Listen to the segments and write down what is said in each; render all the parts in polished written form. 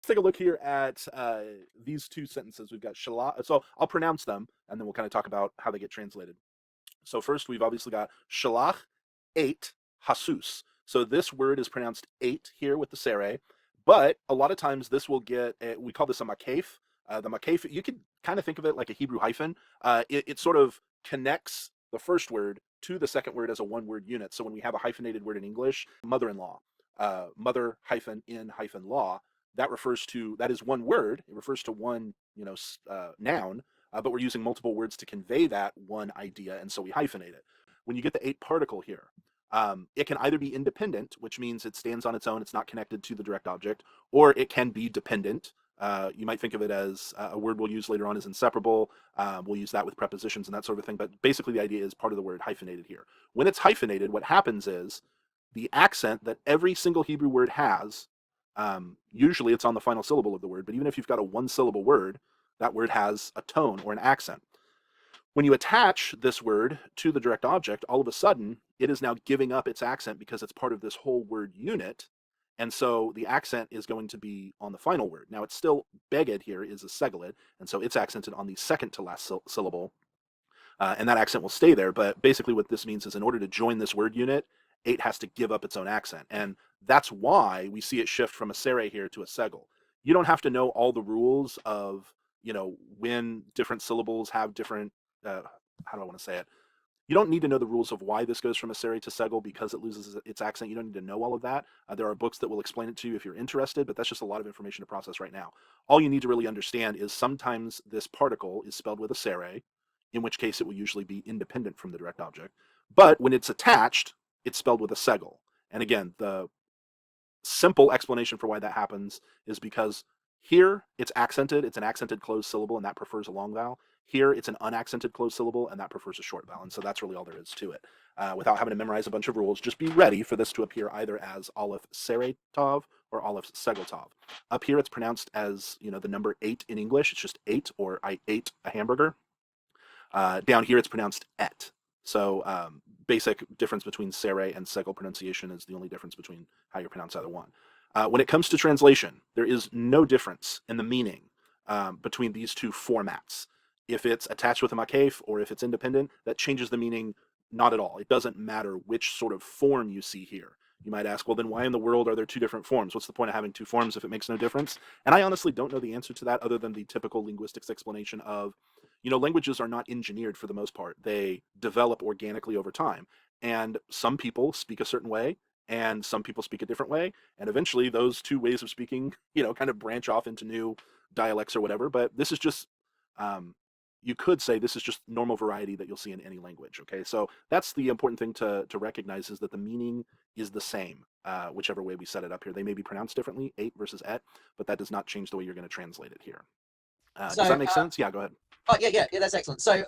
take a look here at these two sentences. We've got shalach. So I'll pronounce them, and then we'll kind of talk about how they get translated. So first, we've obviously got shalach eight hasus. So this word is pronounced eight here with the sere, but a lot of times this will get, we call this a makef. The makef, you can kind of think of it like a Hebrew hyphen. It sort of connects the first word to the second word as a one-word unit. So when we have a hyphenated word in English, mother-in-law, mother hyphen in hyphen law, that is one word. It refers to one, noun, but we're using multiple words to convey that one idea, and so we hyphenate it. When you get the eight particle here, it can either be independent, which means it stands on its own, it's not connected to the direct object, or it can be dependent. You might think of it as a word we'll use later on as inseparable. We'll use that with prepositions and that sort of thing, but basically the idea is part of the word hyphenated here. When it's hyphenated, what happens is the accent that every single Hebrew word has, usually it's on the final syllable of the word, but even if you've got a one-syllable word, that word has a tone or an accent. When you attach this word to the direct object, all of a sudden, it is now giving up its accent because it's part of this whole word unit. And so the accent is going to be on the final word. Now, it's still beged here is a segolid, and so it's accented on the second to last syllable, and that accent will stay there. But basically what this means is in order to join this word unit, eight has to give up its own accent. And that's why we see it shift from a sere here to a segol. You don't have to know all the rules of, when different syllables have different, how do I want to say it? You don't need to know the rules of why this goes from a sere to segol because it loses its accent. You don't need to know all of that. There are books that will explain it to you if you're interested, but that's just a lot of information to process right now. All you need to really understand is sometimes this particle is spelled with a sere, in which case it will usually be independent from the direct object. But when it's attached, it's spelled with a segol. And again, the simple explanation for why that happens is because here it's accented, it's an accented closed syllable, and that prefers a long vowel. Here it's an unaccented closed syllable, and that prefers a short vowel. And so that's really all there is to it. Without having to memorize a bunch of rules, just be ready for this to appear either as aleph sere tav or aleph segol tav. Up here it's pronounced as, the number 8 in English. It's just 8, or I ate a hamburger. Down here it's pronounced et. So basic difference between sere and segol pronunciation is the only difference between how you pronounce either one. When it comes to translation, there is no difference in the meaning between these two formats. If it's attached with a makef or if it's independent, that changes the meaning not at all. It doesn't matter which sort of form you see here. You might ask, well, then why in the world are there two different forms? What's the point of having two forms if it makes no difference? And I honestly don't know the answer to that other than the typical linguistics explanation of, languages are not engineered for the most part. They develop organically over time. And some people speak a certain way and some people speak a different way. And eventually those two ways of speaking, kind of branch off into new dialects or whatever. But this is just, you could say this is just normal variety that you'll see in any language. Okay, so that's the important thing to recognize is that the meaning is the same, whichever way we set it up here. They may be pronounced differently, eight versus et, but that does not change the way you're going to translate it here. So, does that make sense? Yeah, go ahead. oh yeah, that's excellent. So,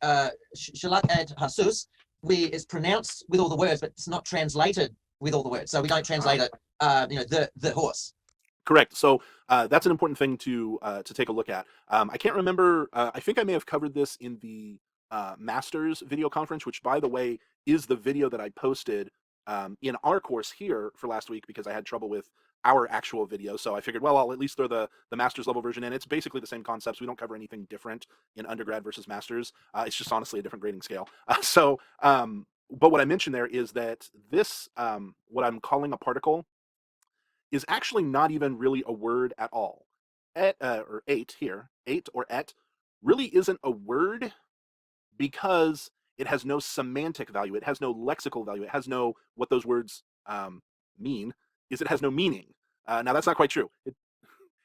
Shalak Ad Hasus, is pronounced with all the words, but it's not translated with all the words. So we don't translate it, the horse. Correct. So that's an important thing to take a look at. I can't remember. I think I may have covered this in the Masters video conference, which, by the way, is the video that I posted in our course here for last week because I had trouble with our actual video. So I figured, well, I'll at least throw the Masters level version in. It's basically the same concepts. We don't cover anything different in undergrad versus Masters. It's just honestly a different grading scale. But what I mentioned there is that this, what I'm calling a particle, is actually not even really a word at all. Or eight here, eight or et, really isn't a word because it has no semantic value. It has no lexical value. It has no, what those words mean, is it has no meaning. Now, that's not quite true.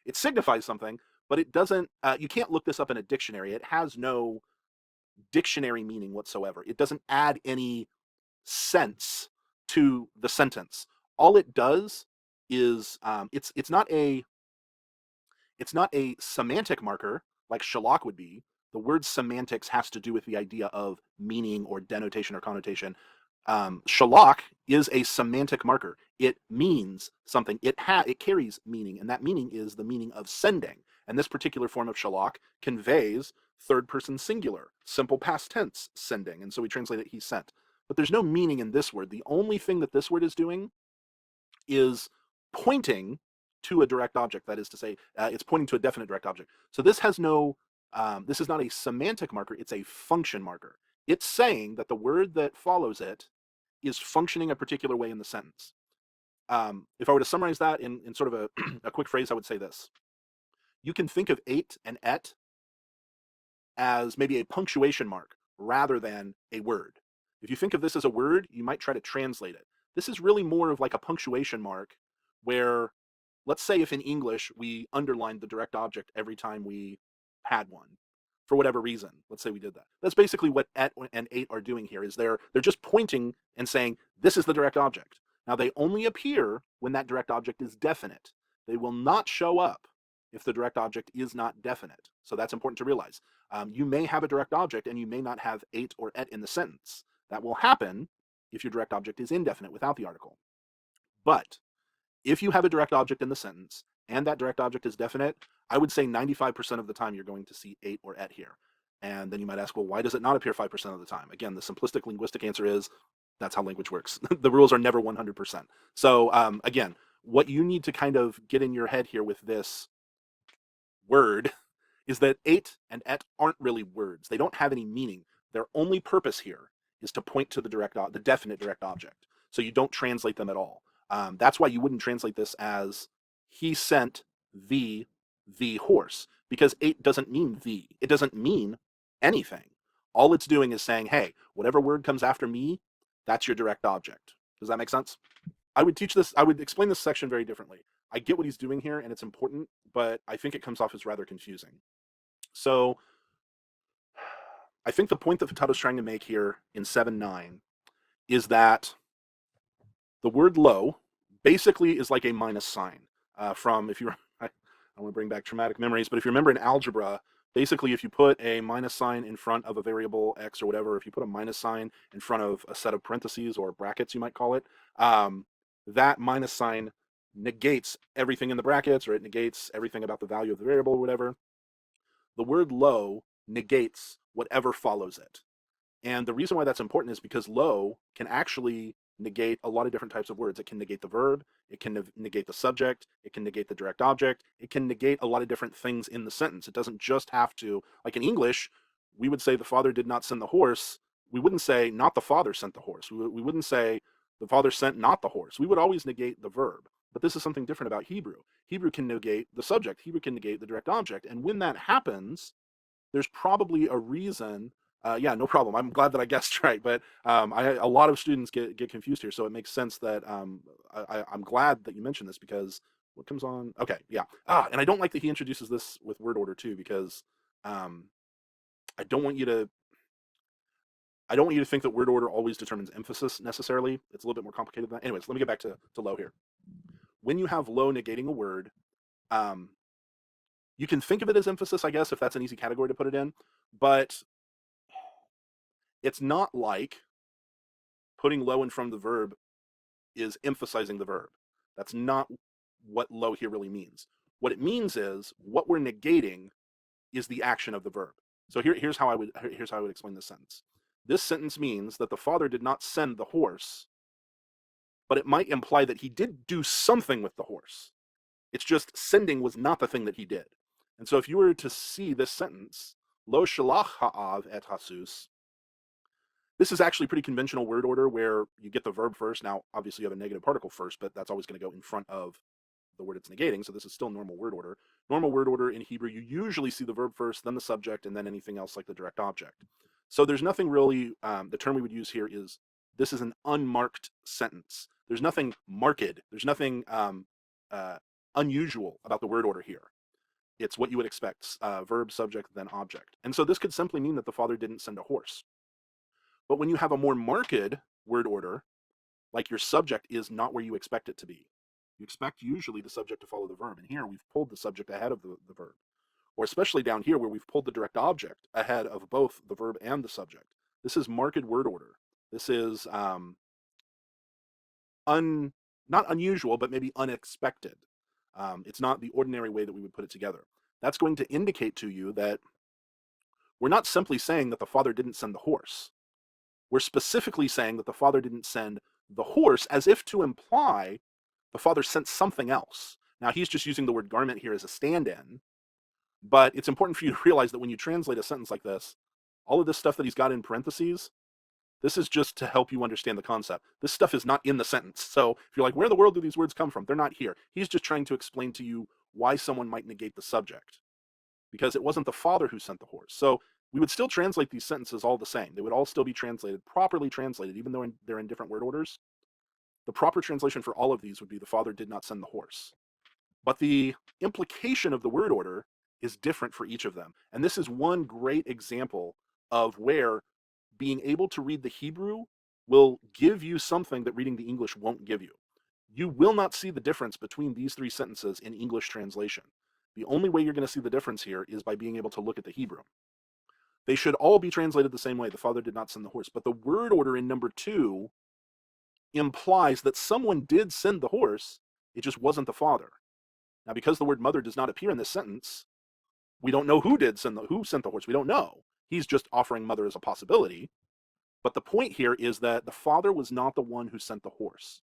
It signifies something, but it doesn't, you can't look this up in a dictionary. It has no dictionary meaning whatsoever. It doesn't add any sense to the sentence. All it does is it's not a semantic marker like shalak would be. The word semantics has to do with the idea of meaning or denotation or connotation. Shalak is a semantic marker. It means something. It carries meaning, and that meaning is the meaning of sending. And this particular form of shalak conveys third person singular, simple past tense sending. And so we translate it he sent. But there's no meaning in this word. The only thing that this word is doing is pointing to a direct object. That is to say, it's pointing to a definite direct object. So this has no, this is not a semantic marker, it's a function marker. It's saying that the word that follows it is functioning a particular way in the sentence. If I were to summarize that in sort of a quick phrase, I would say this. You can think of ate and et as maybe a punctuation mark rather than a word. If you think of this as a word, you might try to translate it. This is really more of like a punctuation mark where, let's say if in English we underlined the direct object every time we had one for whatever reason. Let's say we did that. That's basically what et and ate are doing here, is they're just pointing and saying this is the direct object. Now they only appear when that direct object is definite. They will not show up if the direct object is not definite. So that's important to realize. You may have a direct object and you may not have ate or et in the sentence. That will happen if your direct object is indefinite without the article. But if you have a direct object in the sentence and that direct object is definite, I would say 95% of the time you're going to see ate or et here. And then you might ask, well, why does it not appear 5% of the time? Again, the simplistic linguistic answer is that's how language works. The rules are never 100%. So again, what you need to kind of get in your head here with this word is that ate and et aren't really words. They don't have any meaning. Their only purpose here is to point to the definite direct object. So you don't translate them at all. That's why you wouldn't translate this as he sent the horse, because ate doesn't mean the. It doesn't mean anything. All it's doing is saying, hey, whatever word comes after me, that's your direct object. Does that make sense? I would explain this section very differently. I get what he's doing here and it's important, but I think it comes off as rather confusing. So I think the point that Futato's trying to make here in 7.9 is that the word low basically is like a minus sign from, if you, I want to bring back traumatic memories, but if you remember in algebra, basically if you put a minus sign in front of a variable x or whatever, if you put a minus sign in front of a set of parentheses or brackets, you might call it, that minus sign negates everything in the brackets, or it negates everything about the value of the variable or whatever. The word low negates whatever follows it. And the reason why that's important is because low can actually negate a lot of different types of words. It can negate the verb, it can negate the subject, it can negate the direct object, it can negate a lot of different things in the sentence. It doesn't just have to, like in English, we would say the father did not send the horse. We wouldn't say not the father sent the horse. We wouldn't say the father sent not the horse. We would always negate the verb. But this is something different about Hebrew. Hebrew can negate the subject. Hebrew can negate the direct object. And when that happens, there's probably a reason. Yeah, no problem. I'm glad that I guessed right, but a lot of students get confused here, so it makes sense that I'm glad that you mentioned this, because what comes on? Okay, yeah. And I don't like that he introduces this with word order too, because I don't want you to think that word order always determines emphasis necessarily. It's a little bit more complicated than that. Anyways, let me get back to low here. When you have low negating a word, you can think of it as emphasis, I guess, if that's an easy category to put it in, but it's not like putting low in front of the verb is emphasizing the verb. That's not what low here really means. What it means is what we're negating is the action of the verb. So here's how I would explain this sentence. This sentence means that the father did not send the horse, but it might imply that he did do something with the horse. It's just sending was not the thing that he did. And so if you were to see this sentence, lo shalach ha'av et hasus, this is actually pretty conventional word order where you get the verb first. Now, obviously you have a negative particle first, but that's always going to go in front of the word it's negating. So this is still normal word order. Normal word order in Hebrew, you usually see the verb first, then the subject, and then anything else like the direct object. So there's nothing really, the term we would use here is, this is an unmarked sentence. There's nothing marked. There's nothing unusual about the word order here. It's what you would expect, verb, subject, then object. And so this could simply mean that the father didn't send a horse. But when you have a more marked word order, like your subject is not where you expect it to be. You expect usually the subject to follow the verb. And here we've pulled the subject ahead of the verb. Or especially down here where we've pulled the direct object ahead of both the verb and the subject. This is marked word order. This is not unusual, but maybe unexpected. It's not the ordinary way that we would put it together. That's going to indicate to you that we're not simply saying that the father didn't send the horse. We're specifically saying that the father didn't send the horse, as if to imply the father sent something else. Now, he's just using the word garment here as a stand-in, but it's important for you to realize that when you translate a sentence like this, all of this stuff that he's got in parentheses, this is just to help you understand the concept. This stuff is not in the sentence. So if you're like, where in the world do these words come from? They're not here. He's just trying to explain to you why someone might negate the subject, because it wasn't the father who sent the horse. So we would still translate these sentences all the same. They would all still be translated, properly translated, even though they're in different word orders. The proper translation for all of these would be the father did not send the horse. But the implication of the word order is different for each of them. And this is one great example of where being able to read the Hebrew will give you something that reading the English won't give you. You will not see the difference between these three sentences in English translation. The only way you're going to see the difference here is by being able to look at the Hebrew. They should all be translated the same way. The father did not send the horse. But the word order in number 2 implies that someone did send the horse, it just wasn't the father. Now, because the word mother does not appear in this sentence, we don't know who sent the horse. We don't know. He's just offering mother as a possibility. But the point here is that the father was not the one who sent the horse.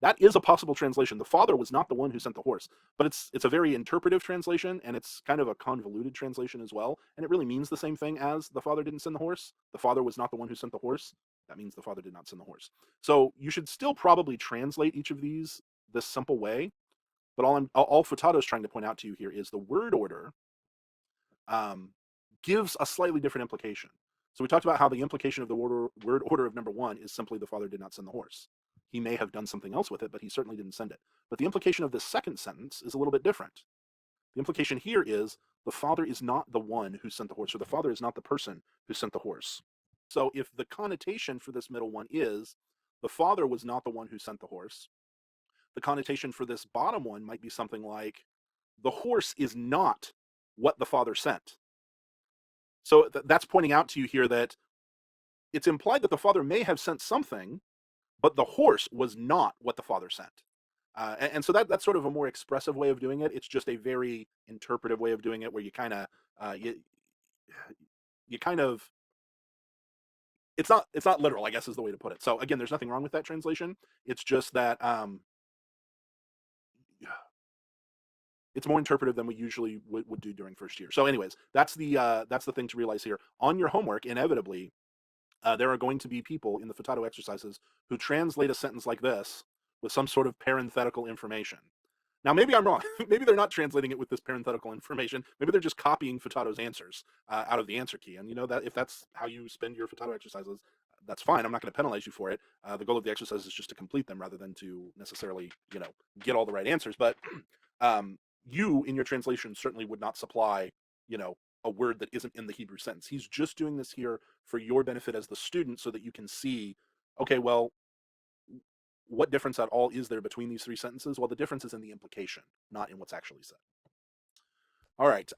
That is a possible translation. The father was not the one who sent the horse, but it's a very interpretive translation, and it's kind of a convoluted translation as well. And it really means the same thing as the father didn't send the horse. The father was not the one who sent the horse. That means the father did not send the horse. So you should still probably translate each of these this simple way. But all Futato is trying to point out to you here is the word order gives a slightly different implication. So we talked about how the implication of the word order of number 1 is simply the father did not send the horse. He may have done something else with it, but he certainly didn't send it. But the implication of this second sentence is a little bit different. The implication here is the father is not the one who sent the horse, or the father is not the person who sent the horse. So if the connotation for this middle one is the father was not the one who sent the horse, the connotation for this bottom one might be something like the horse is not what the father sent. So that's pointing out to you here that it's implied that the father may have sent something, but the horse was not what the father sent. And so that's sort of a more expressive way of doing it. It's just a very interpretive way of doing it, where you kind of you kind of it's not literal, I guess is the way to put it. So again, there's nothing wrong with that translation. It's just that it's more interpretive than we usually would do during first year. So anyways, that's the thing to realize here. On your homework, inevitably, there are going to be people in the Futato exercises who translate a sentence like this with some sort of parenthetical information. Now, maybe I'm wrong. Maybe they're not translating it with this parenthetical information. Maybe they're just copying Futato's answers out of the answer key. And you know that if that's how you spend your Futato exercises, that's fine. I'm not going to penalize you for it. The goal of the exercise is just to complete them rather than to necessarily, get all the right answers. But you, in your translation, certainly would not supply, a word that isn't in the Hebrew sentence. He's just doing this here for your benefit as the student so that you can see, okay, well, what difference at all is there between these three sentences? Well, the difference is in the implication, not in what's actually said. All right.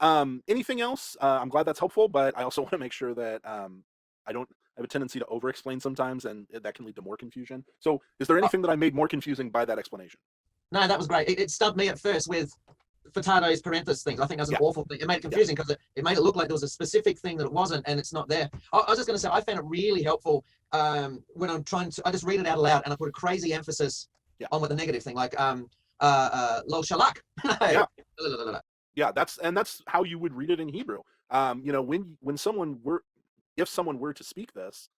Anything else? I'm glad that's helpful, but I also want to make sure that I have a tendency to over-explain sometimes, and that can lead to more confusion. So is there anything that I made more confusing by that explanation? No, that was great. It stumped me at first with Futato's parenthesis things. I think that's an awful thing. It made it confusing because it made it look like there was a specific thing that it wasn't, and it's not there. I was just going to say I found it really helpful when I'm trying to. I just read it out loud and I put a crazy emphasis on with the negative thing, like lo shalak. Yeah, that's how you would read it in Hebrew. When someone were, if someone were to speak this,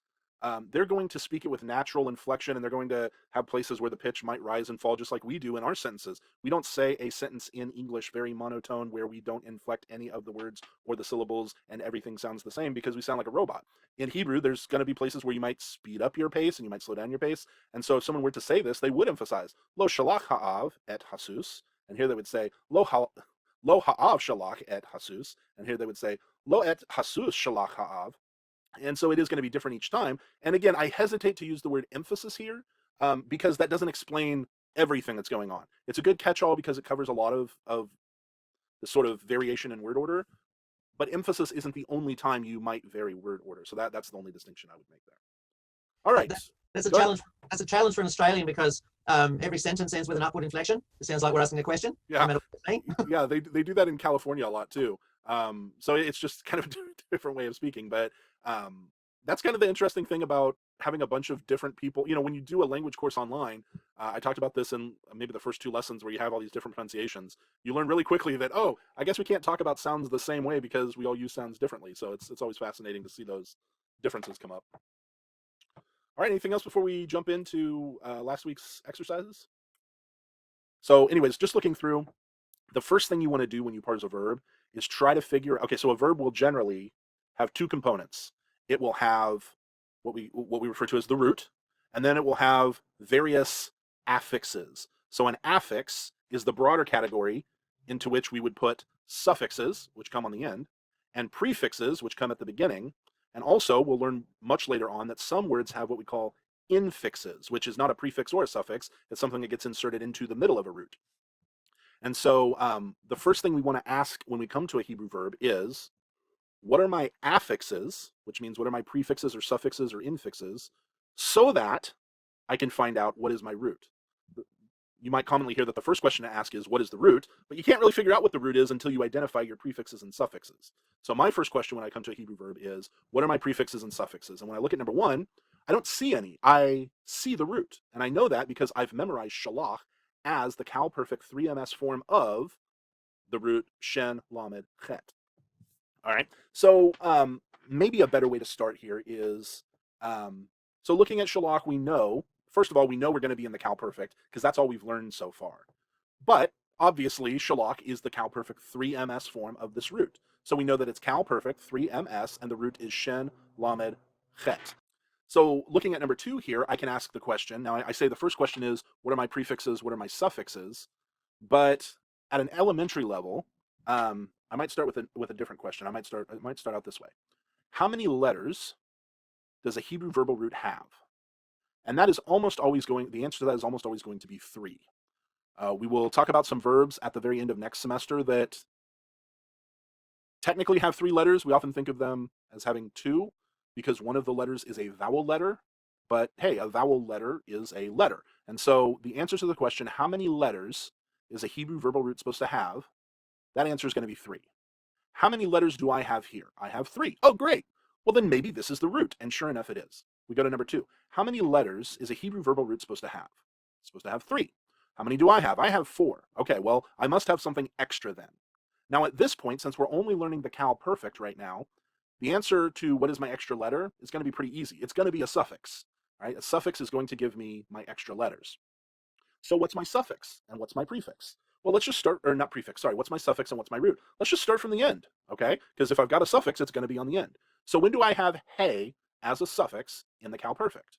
they're going to speak it with natural inflection, and they're going to have places where the pitch might rise and fall, just like we do in our sentences. We don't say a sentence in English very monotone where we don't inflect any of the words or the syllables and everything sounds the same because we sound like a robot. In Hebrew, there's going to be places where you might speed up your pace and you might slow down your pace. And so if someone were to say this, they would emphasize lo shalach ha'av et hasus, and here they would say lo ha'av shalach et hasus, and here they would say lo et hasus shalach ha'av. And so it is going to be different each time. And again, I hesitate to use the word emphasis here because that doesn't explain everything that's going on. It's a good catch-all because it covers a lot of the sort of variation in word order, but emphasis isn't the only time you might vary word order. So that's the only distinction I would make there. All right. That's a challenge. That's a challenge for an Australian because every sentence ends with an upward inflection. It sounds like we're asking a question. Yeah, yeah, they do that in California a lot too. So it's just kind of a different way of speaking, but that's kind of the interesting thing about having a bunch of different people. When you do a language course online, I talked about this in maybe the first 2 lessons where you have all these different pronunciations. You learn really quickly that, oh, I guess we can't talk about sounds the same way because we all use sounds differently. So it's always fascinating to see those differences come up. All right, anything else before we jump into last week's exercises? So anyways, just looking through, the first thing you want to do when you parse a verb is try to figure, okay, so a verb will generally have 2 components. It will have what we refer to as the root, and then it will have various affixes. So an affix is the broader category into which we would put suffixes, which come on the end, and prefixes, which come at the beginning. And also, we'll learn much later on that some words have what we call infixes, which is not a prefix or a suffix. It's something that gets inserted into the middle of a root. And so the first thing we want to ask when we come to a Hebrew verb is, what are my affixes, which means what are my prefixes or suffixes or infixes, so that I can find out what is my root. You might commonly hear that the first question to ask is, what is the root? But you can't really figure out what the root is until you identify your prefixes and suffixes. So my first question when I come to a Hebrew verb is, what are my prefixes and suffixes? And when I look at number 1, I don't see any. I see the root. And I know that because I've memorized shalach as the Qal Perfect 3ms form of the root shen, lamed, chet. All right. So maybe a better way to start here is, so looking at shalach, we know, first of all, we know we're going to be in the Qal Perfect because that's all we've learned so far. But obviously, shalach is the Qal Perfect 3ms form of this root. So we know that it's Qal Perfect 3ms, and the root is shen, lamed, chet. So looking at number 2 here, I can ask the question. Now, I say the first question is, what are my prefixes? What are my suffixes? But at an elementary level, I might start with a different question. I might start out this way. How many letters does a Hebrew verbal root have? And that is almost always the answer to that is almost always going to be 3. We will talk about some verbs at the very end of next semester that technically have 3 letters. We often think of them as having 2 because one of the letters is a vowel letter. But hey, a vowel letter is a letter. And so the answer to the question, how many letters is a Hebrew verbal root supposed to have? That answer is going to be 3. How many letters do I have here? I have 3. Oh, great. Well, then maybe this is the root. And sure enough, it is. We go to number 2. How many letters is a Hebrew verbal root supposed to have? It's supposed to have 3. How many do I have? I have 4. Okay, well, I must have something extra then. Now, at this point, since we're only learning the Qal Perfect right now, the answer to what is my extra letter is going to be pretty easy. It's going to be a suffix. Right? A suffix is going to give me my extra letters. So what's my suffix and what's my prefix? Well, let's just start, or not prefix, sorry, what's my suffix and what's my root? Let's just start from the end, okay? Because if I've got a suffix, it's going to be on the end. So when do I have hey as a suffix in the Qal Perfect?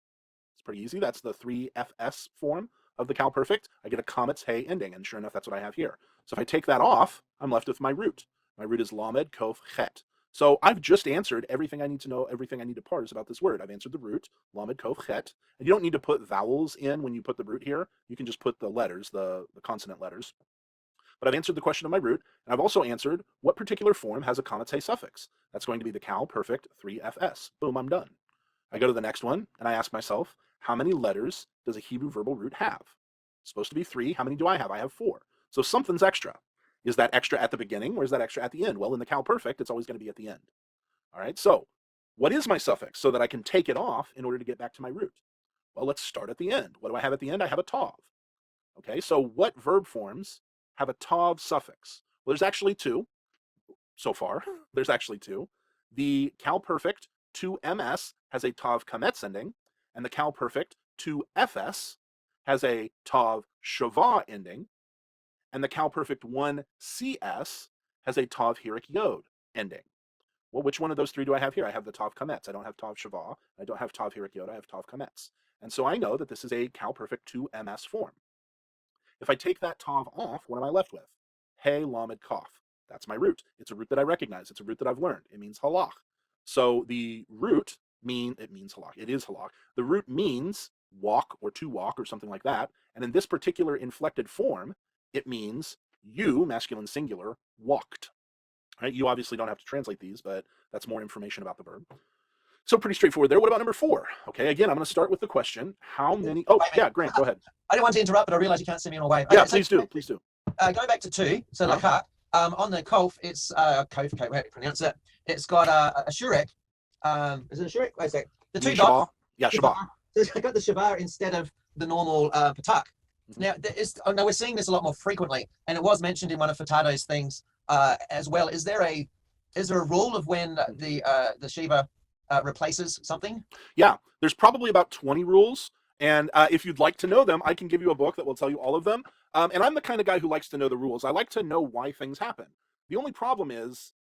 It's pretty easy. That's the 3fs form of the Qal Perfect. I get a comets hey ending, and sure enough, that's what I have here. So if I take that off, I'm left with my root. My root is lamed, kof, chet. So I've just answered everything I need to know, everything I need to parse about this word. I've answered the root, lamed, kof, chet. And you don't need to put vowels in when you put the root here. You can just put the letters, the consonant letters. But I've answered the question of my root, and I've also answered what particular form has a comets hey suffix. That's going to be the Qal Perfect 3fs. Boom, I'm done. I go to the next one, and I ask myself, how many letters does a Hebrew verbal root have? It's supposed to be 3. How many do I have? I have 4. So something's extra. Is that extra at the beginning, or is that extra at the end? Well, in the Qal Perfect, it's always going to be at the end. All right, so what is my suffix so that I can take it off in order to get back to my root? Well, let's start at the end. What do I have at the end? I have a tav. Okay, so what verb forms have a tav suffix? Well, there's actually 2 so far. There's actually 2. The Qal Perfect 2ms has a tav kamets ending, and the Qal Perfect 2fs has a tav shava ending, and the Qal Perfect 1cs has a tav hirik yod ending. Well, which one of those 3 do I have here? I have the tav kamets. I don't have tav shava. I don't have tav hirik yod. I have tav kamets. And so I know that this is a Qal Perfect 2ms form. If I take that tav off, what am I left with? Hey, lamed, kof. That's my root. It's a root that I recognize. It's a root that I've learned. It means halach. So the root means halach. It is halach. The root means walk or to walk or something like that. And in this particular inflected form, it means you, masculine singular, walked. Right? You obviously don't have to translate these, but that's more information about the verb. So pretty straightforward there. What about number 4? Okay, again, I'm going to start with the question, how many... Oh, yeah, Grant, go ahead. I didn't want to interrupt, but I realize you can't see me on a wave. Yeah, please do. Going back to 2, so lakha, on the kof, it's kof, how do you pronounce it? It's got a shurek. Is it a shurek? Wait a sec. The 2 dots. Yeah, shabah. So I got the shava instead of the normal patak. Mhm. Now, now we're seeing this a lot more frequently, and it was mentioned in one of Futato's things as well. Is there a rule of when the Shiva replaces something? Yeah, there's probably about 20 rules. And if you'd like to know them, I can give you a book that will tell you all of them. And I'm the kind of guy who likes to know the rules. I like to know why things happen. The only problem is,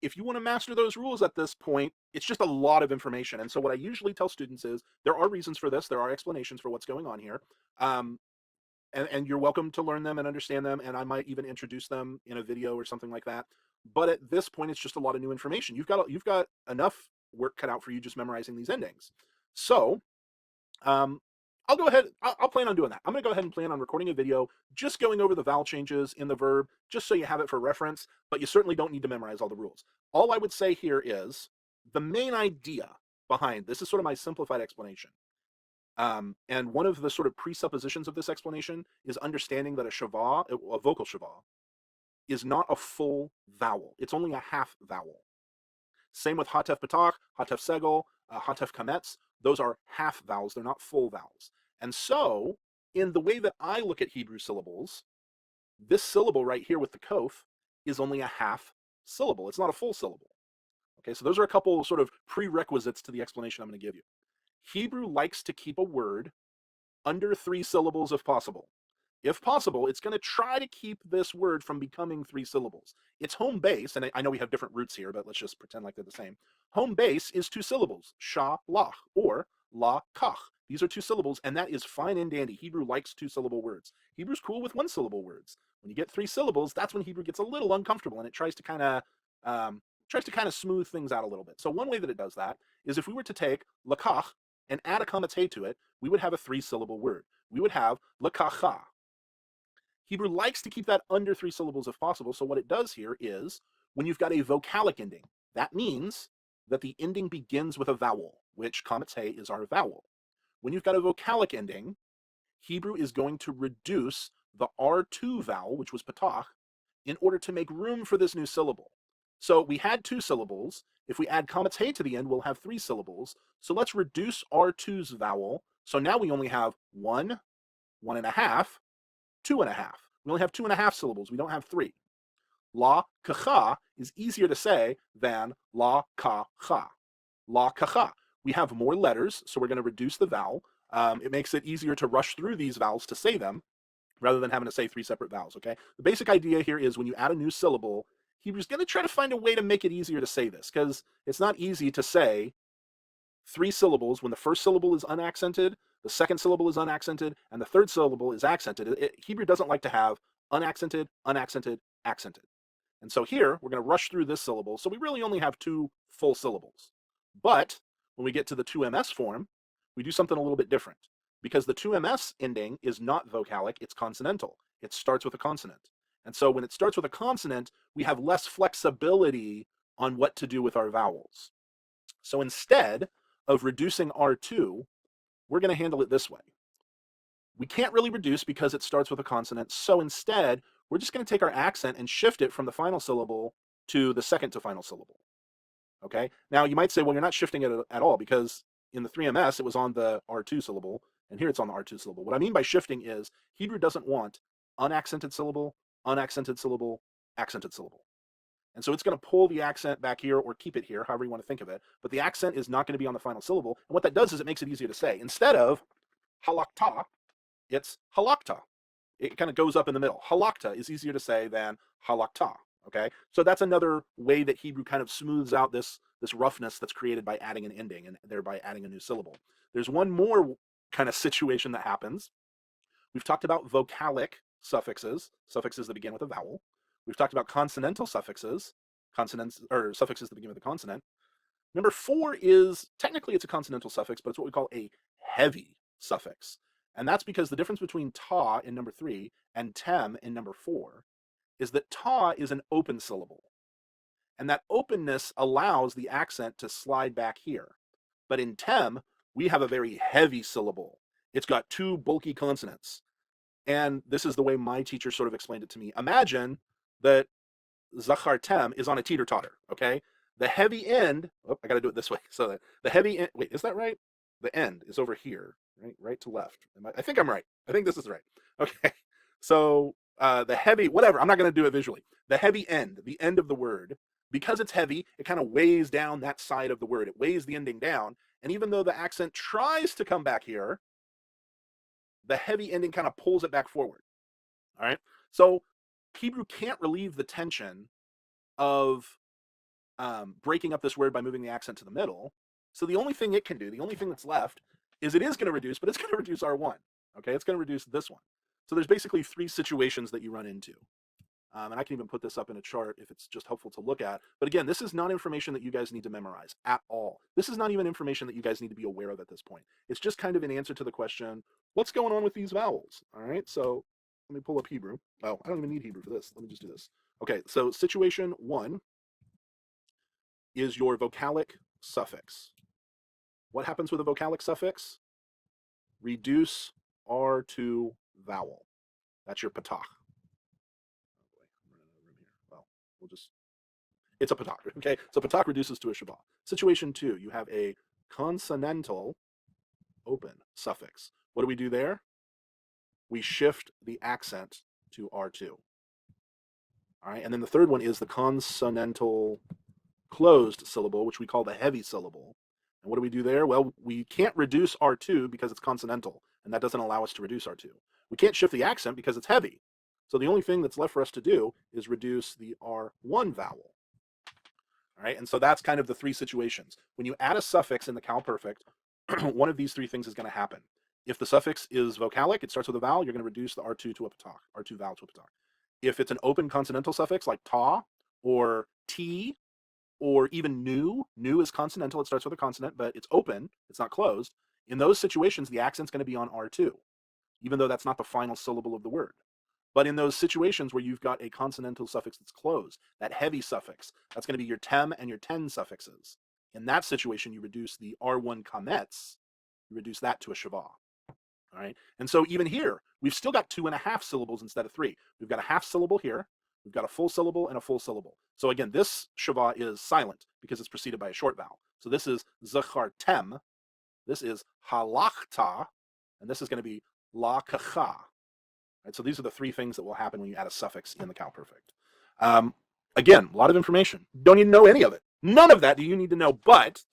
if you want to master those rules at this point, it's just a lot of information. And so, what I usually tell students is there are reasons for this, there are explanations for what's going on here. Um, and you're welcome to learn them and understand them. And I might even introduce them in a video or something like that. But at this point, it's just a lot of new information. You've got enough work cut out for you just memorizing these endings. So I'll go ahead. I'll plan on doing that. I'm going to go ahead and plan on recording a video just going over the vowel changes in the verb, just so you have it for reference, but you certainly don't need to memorize all the rules. All I would say here is the main idea behind this is sort of my simplified explanation. And one of the sort of presuppositions of this explanation is understanding that a vocal shava, is not a full vowel. It's only a half vowel. Same with hatef patak, hatef segel, hatef kametz. Those are half vowels. They're not full vowels. And so, in the way that I look at Hebrew syllables, this syllable right here with the kof is only a half syllable. It's not a full syllable. Okay, so those are a couple sort of prerequisites to the explanation I'm going to give you. Hebrew likes to keep a word under 3 syllables if possible. If possible, it's going to try to keep this word from becoming 3 syllables. Its home base, and I know we have different roots here, but let's just pretend like they're the same. Home base is 2 syllables, sha, lach, or la, kach. These are 2 syllables, and that is fine and dandy. Hebrew likes 2-syllable words. Hebrew's cool with 1-syllable words. When you get 3 syllables, that's when Hebrew gets a little uncomfortable, and it tries to kind of smooth things out a little bit. So one way that it does that is if we were to take lakach and add a comma to it, we would have a 3-syllable word. We would have lakacha. Hebrew likes to keep that under 3 syllables if possible. So what it does here is when you've got a vocalic ending, that means that the ending begins with a vowel, which kamate is our vowel. When you've got a vocalic ending, Hebrew is going to reduce the R2 vowel, which was patach, in order to make room for this new syllable. So we had 2 syllables. If we add kamate to the end, we'll have 3 syllables. So let's reduce R2's vowel. So now we only have 1, 1.5, 2.5. We only have 2.5 syllables. We don't have 3. La kacha is easier to say than la ka cha. La kacha. We have more letters, so we're going to reduce the vowel. It makes it easier to rush through these vowels to say them rather than having to say 3 separate vowels, okay? The basic idea here is when you add a new syllable, Hebrew's going to try to find a way to make it easier to say this because it's not easy to say 3 syllables when the first syllable is unaccented, the second syllable is unaccented, and the third syllable is accented. Hebrew doesn't like to have unaccented, unaccented, accented. And so here, we're going to rush through this syllable, so we really only have 2 full syllables. But when we get to the 2ms form, we do something a little bit different. Because the 2ms ending is not vocalic, it's consonantal. It starts with a consonant. And so when it starts with a consonant, we have less flexibility on what to do with our vowels. So instead of reducing R2, we're going to handle it this way. We can't really reduce because it starts with a consonant, so instead, we're just going to take our accent and shift it from the final syllable to the second to final syllable. Okay? Now, you might say, well, you're not shifting it at all because in the 3ms, it was on the R2 syllable, and here it's on the R2 syllable. What I mean by shifting is Hebrew doesn't want unaccented syllable, accented syllable. And so it's going to pull the accent back here or keep it here, however you want to think of it. But the accent is not going to be on the final syllable. And what that does is it makes it easier to say. Instead of halakta, it's halakta. It kind of goes up in the middle. Halakta is easier to say than halakta. Okay, so that's another way that Hebrew kind of smooths out this roughness that's created by adding an ending and thereby adding a new syllable. There's one more kind of situation that happens. We've talked about vocalic suffixes that begin with a vowel. We've talked about consonantal suffixes, suffixes that begin with a consonant. Number 4 is, technically it's a consonantal suffix, but it's what we call a heavy suffix. And that's because the difference between ta in number 3 and tem in number 4 is that ta is an open syllable. And that openness allows the accent to slide back here. But in tem, we have a very heavy syllable. It's got 2 bulky consonants. And this is the way my teacher sort of explained it to me. Imagine that Zachar Tem is on a teeter-totter, okay? The heavy end, I got to do it this way. So the heavy end, wait, is that right? The end is over here, right to left. I think I'm right. I think this is right. Okay. So the heavy, whatever, I'm not going to do it visually. The heavy end, the end of the word, because it's heavy, it kind of weighs down that side of the word. It weighs the ending down. And even though the accent tries to come back here, the heavy ending kind of pulls it back forward. All right. So Hebrew can't relieve the tension of breaking up this word by moving the accent to the middle. So the only thing it can do, the only thing that's left, is it is going to reduce, but it's going to reduce R1. Okay, it's going to reduce this one. So there's basically 3 situations that you run into. And I can even put this up in a chart if it's just helpful to look at. But again, this is not information that you guys need to memorize at all. This is not even information that you guys need to be aware of at this point. It's just kind of an answer to the question, what's going on with these vowels? All right, so let me pull up Hebrew. Oh, I don't even need Hebrew for this. Let me just do this. Okay, so situation 1 is your vocalic suffix. What happens with a vocalic suffix? Reduce R to vowel. That's your patach. Well, it's a patach, okay? So patach reduces to a shabbat. Situation 2, you have a consonantal open suffix. What do we do there? We shift the accent to R2. All right, and then the third one is the consonantal closed syllable, which we call the heavy syllable. And what do we do there? Well, we can't reduce R2 because it's consonantal, and that doesn't allow us to reduce R2. We can't shift the accent because it's heavy. So the only thing that's left for us to do is reduce the R1 vowel. All right, and so that's kind of the 3 situations. When you add a suffix in the Qal Perfect, one of these 3 things is going to happen. If the suffix is vocalic, it starts with a vowel, you're going to reduce the R2 to a patach, R2 vowel to a patach. If it's an open consonantal suffix like ta or t, or even new is consonantal, it starts with a consonant, but it's open, it's not closed. In those situations, the accent's going to be on R2, even though that's not the final syllable of the word. But in those situations where you've got a consonantal suffix that's closed, that heavy suffix, that's going to be your tem and your ten suffixes. In that situation, you reduce the R1 kametz, you reduce that to a shavah. All right, and so even here, we've still got 2.5 syllables instead of 3. We've got a half syllable here, we've got a full syllable and a full syllable. So again, this shavah is silent because it's preceded by a short vowel. So this is zachartem, this is halachta, and this is going to be lakacha. Right, so these are the 3 things that will happen when you add a suffix in the Qal Perfect. Again, a lot of information. Don't even know any of it. None of that do you need to know, but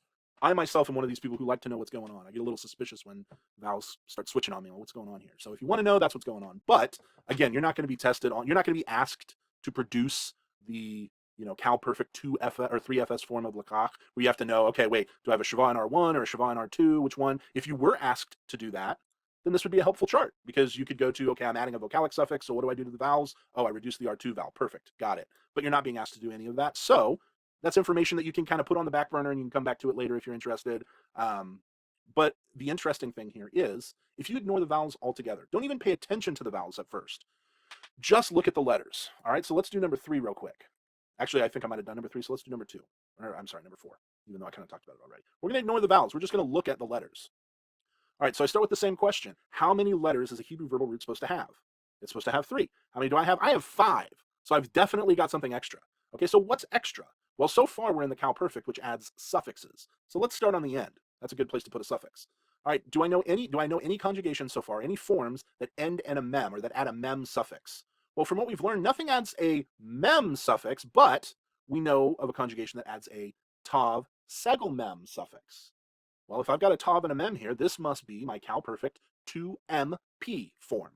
I myself am one of these people who like to know what's going on. I get a little suspicious when vowels start switching on me. What's going on here? So if you want to know, that's what's going on. But again, you're not going to be tested on, you're not going to be asked to produce the Qal Perfect 2FS or 3FS form of Lakach, where you have to know, okay, wait, do I have a Shavah in R1 or a Shavah in R2? Which one? If you were asked to do that, then this would be a helpful chart because you could go to, okay, I'm adding a vocalic suffix, so what do I do to the vowels? Oh, I reduce the R2 vowel. Perfect. Got it. But you're not being asked to do any of that. So that's information that you can kind of put on the back burner and you can come back to it later if you're interested. But the interesting thing here is if you ignore the vowels altogether, don't even pay attention to the vowels at first. Just look at the letters. All right, so let's do number 3 real quick. Actually, I think I might have done number 3, so let's do number 2. Or, I'm sorry, number 4, even though I kind of talked about it already. We're going to ignore the vowels. We're just going to look at the letters. All right, so I start with the same question. How many letters is a Hebrew verbal root supposed to have? It's supposed to have 3. How many do I have? I have 5. So I've definitely got something extra. Okay, so what's extra? Well, so far we're in the Qal Perfect, which adds suffixes. So let's start on the end. That's a good place to put a suffix. All right, do I know any conjugations so far, any forms that end in a mem or that add a mem suffix? Well, from what we've learned, nothing adds a mem suffix, but we know of a conjugation that adds a tav segel mem suffix. Well, if I've got a tav and a mem here, this must be my Qal Perfect 2MP form.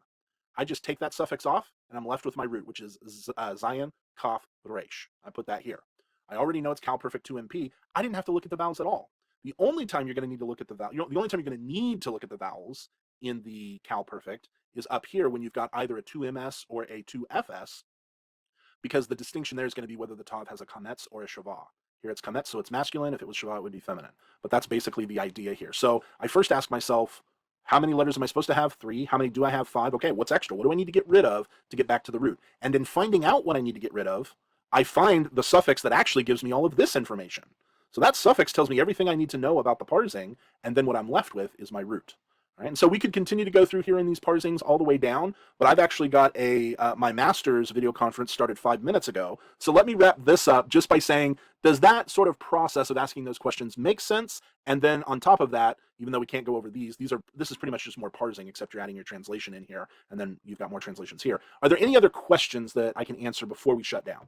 I just take that suffix off, and I'm left with my root, which is Zayin, Kaf, Resh. I put that here. I already know it's Qal Perfect 2MP. I didn't have to look at the vowels at all. The only time you're going to need to look at the vowels, the only time you're going to need to look at the vowels in the Qal Perfect is up here when you've got either a 2MS or a 2FS, because the distinction there is going to be whether the tav has a kametz or a shavah. Here it's kametz, so it's masculine. If it was shavah, it would be feminine. But that's basically the idea here. So I first ask myself, how many letters am I supposed to have? 3. How many do I have? 5. Okay, what's extra? What do I need to get rid of to get back to the root? And in finding out what I need to get rid of, I find the suffix that actually gives me all of this information. So that suffix tells me everything I need to know about the parsing, and then what I'm left with is my root. Right? And so we could continue to go through here in these parsings all the way down, but I've actually got a my master's video conference started 5 minutes ago. So let me wrap this up just by saying, does that sort of process of asking those questions make sense? And then on top of that, even though we can't go over this is pretty much just more parsing, except you're adding your translation in here, and then you've got more translations here. Are there any other questions that I can answer before we shut down?